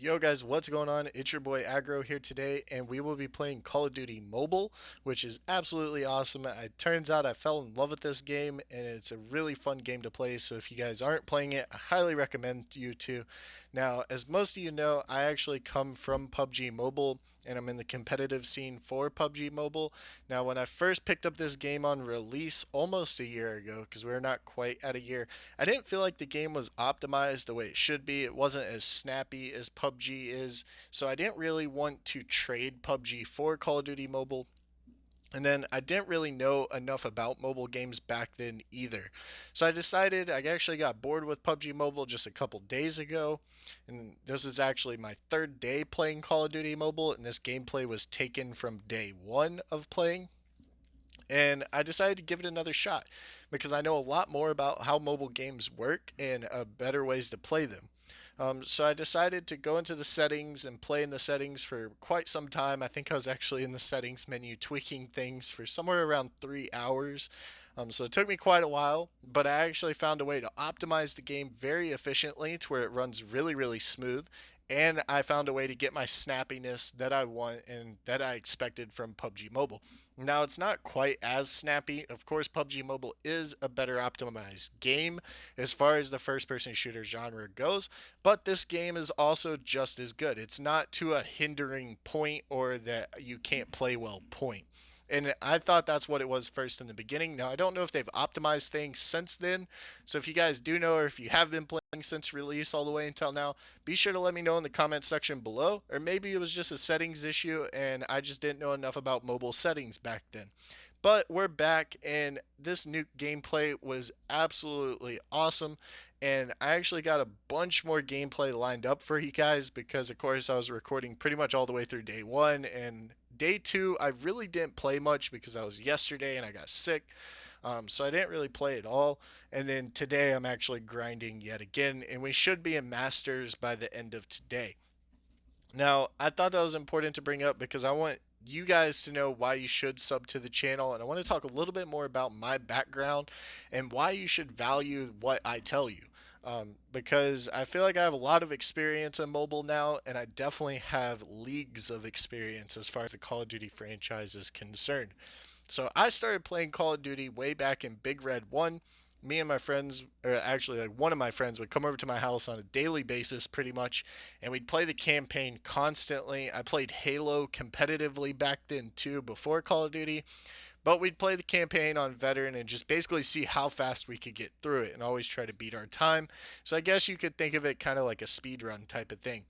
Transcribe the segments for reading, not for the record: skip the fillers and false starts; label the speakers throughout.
Speaker 1: Yo guys, what's going on? It's your boy Aggro here today, and we will be playing Call of Duty Mobile, which is absolutely awesome. It turns out I fell in love with this game, and it's a really fun game to play. So if you guys aren't playing it, I highly recommend you to. Now, as most of you know, I actually come from PUBG Mobile, and I'm in the competitive scene for PUBG Mobile. Now, when I first picked up this game on release almost a year ago, because we're not quite at a year, I didn't feel like the game was optimized the way it should be. It wasn't as snappy as PUBG is, so I didn't really want to trade PUBG for Call of Duty Mobile. And then I didn't really know enough about mobile games back then either. So I decided I actually got bored with PUBG Mobile just a couple days ago. And this is actually my third day playing Call of Duty Mobile, and this gameplay was taken from day one of playing. And I decided to give it another shot because I know a lot more about how mobile games work and better ways to play them. So I decided to go into the settings and play in the settings for quite some time. I think I was actually in the settings menu tweaking things for somewhere around 3 hours. So it took me quite a while, but I actually found a way to optimize the game very efficiently to where it runs really, really smooth. And I found a way to get my snappiness that I want and that I expected from PUBG Mobile. Now, it's not quite as snappy. Of course, PUBG Mobile is a better optimized game as far as the first person shooter genre goes, but this game is also just as good. It's not to a hindering point or that you can't play well point. And I thought that's what it was first in the beginning. Now, I don't know if they've optimized things since then. So if you guys do know, or if you have been playing since release all the way until now, be sure to let me know in the comment section below. Or maybe it was just a settings issue and I just didn't know enough about mobile settings back then. But we're back, and this NUKE gameplay was absolutely awesome. And I actually got a bunch more gameplay lined up for you guys because, of course, I was recording pretty much all the way through day one. And day two, I really didn't play much because I was yesterday and I got sick. So I didn't really play at all. And then today, I'm actually grinding yet again. And we should be in Masters by the end of today. Now, I thought that was important to bring up because I want you guys to know why you should sub to the channel, and I want to talk a little bit more about my background and why you should value what I tell you. Because I feel like I have a lot of experience in mobile now, and I definitely have leagues of experience as far as the Call of Duty franchise is concerned. So I started playing Call of Duty way back in Big Red 1. Me and my friends, or actually like one of my friends, would come over to my house on a daily basis pretty much, and we'd play the campaign constantly. I played Halo competitively back then too, before Call of Duty, but we'd play the campaign on veteran and just basically see how fast we could get through it and always try to beat our time. So I guess you could think of it kind of like a speed run type of thing.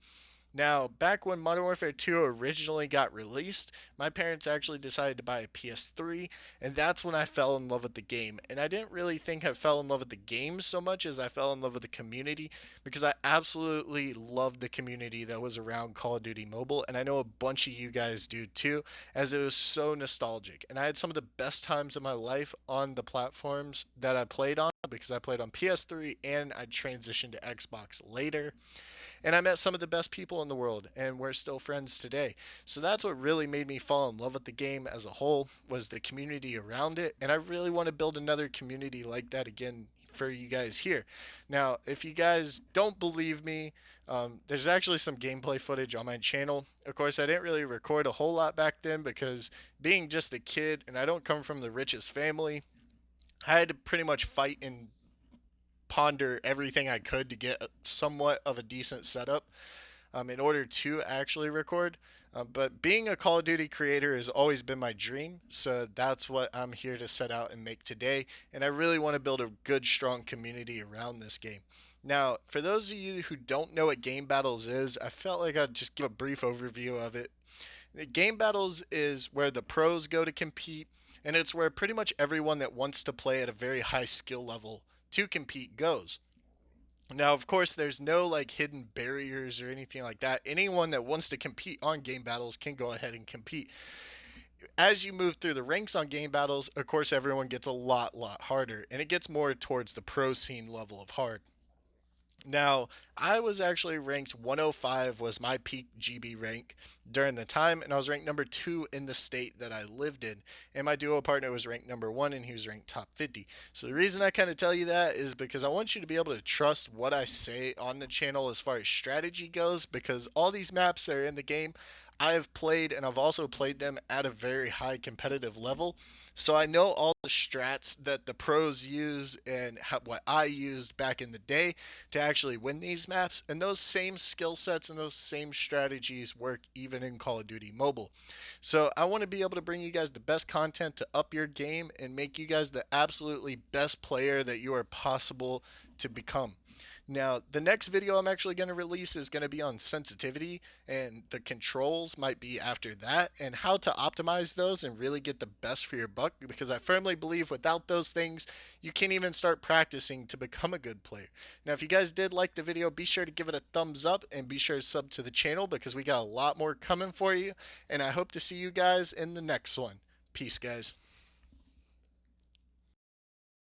Speaker 1: Now, back when Modern Warfare 2 originally got released, my parents actually decided to buy a PS3, and that's when I fell in love with the game. And I didn't really think I fell in love with the game so much as I fell in love with the community, because I absolutely loved the community that was around Call of Duty Mobile, and I know a bunch of you guys do too, as it was so nostalgic. And I had some of the best times of my life on the platforms that I played on, because I played on PS3 and I transitioned to Xbox later, and I met some of the best people in the world, and we're still friends today. So that's what really made me fall in love with the game as a whole, was the community around it, and I really want to build another community like that again for you guys here. Now, if you guys don't believe me, there's actually some gameplay footage on my channel. Of course, I didn't really record a whole lot back then because being just a kid and I don't come from the richest family, I had to pretty much fight and ponder everything I could to get somewhat of a decent setup in order to actually record. But being a Call of Duty creator has always been my dream, so that's what I'm here to set out and make today. And I really want to build a good, strong community around this game. Now, for those of you who don't know what Game Battles is, I felt like I'd just give a brief overview of it. Game Battles is where the pros go to compete, and it's where pretty much everyone that wants to play at a very high skill level to compete goes. Now, of course, there's no like hidden barriers or anything like that. Anyone that wants to compete on game battles can go ahead and compete. As you move through the ranks on game battles, of course, everyone gets a lot harder, and it gets more towards the pro scene level of hard. Now, I was actually ranked 105 was my peak GB rank during the time, and I was ranked number 2 in the state that I lived in. And my duo partner was ranked number 1, and he was ranked top 50. So the reason I kind of tell you that is because I want you to be able to trust what I say on the channel as far as strategy goes, because all these maps that are in the game, I have played, and I've also played them at a very high competitive level. So I know all the strats that the pros use and what I used back in the day to actually win these maps. And those same skill sets and those same strategies work even in Call of Duty Mobile. So I want to be able to bring you guys the best content to up your game and make you guys the absolutely best player that you are possible to become. Now, the next video I'm actually going to release is going to be on sensitivity, and the controls might be after that, and how to optimize those and really get the best for your buck, because I firmly believe without those things, you can't even start practicing to become a good player. Now, if you guys did like the video, be sure to give it a thumbs up and be sure to sub to the channel because we got a lot more coming for you, and I hope to see you guys in the next one. Peace, guys.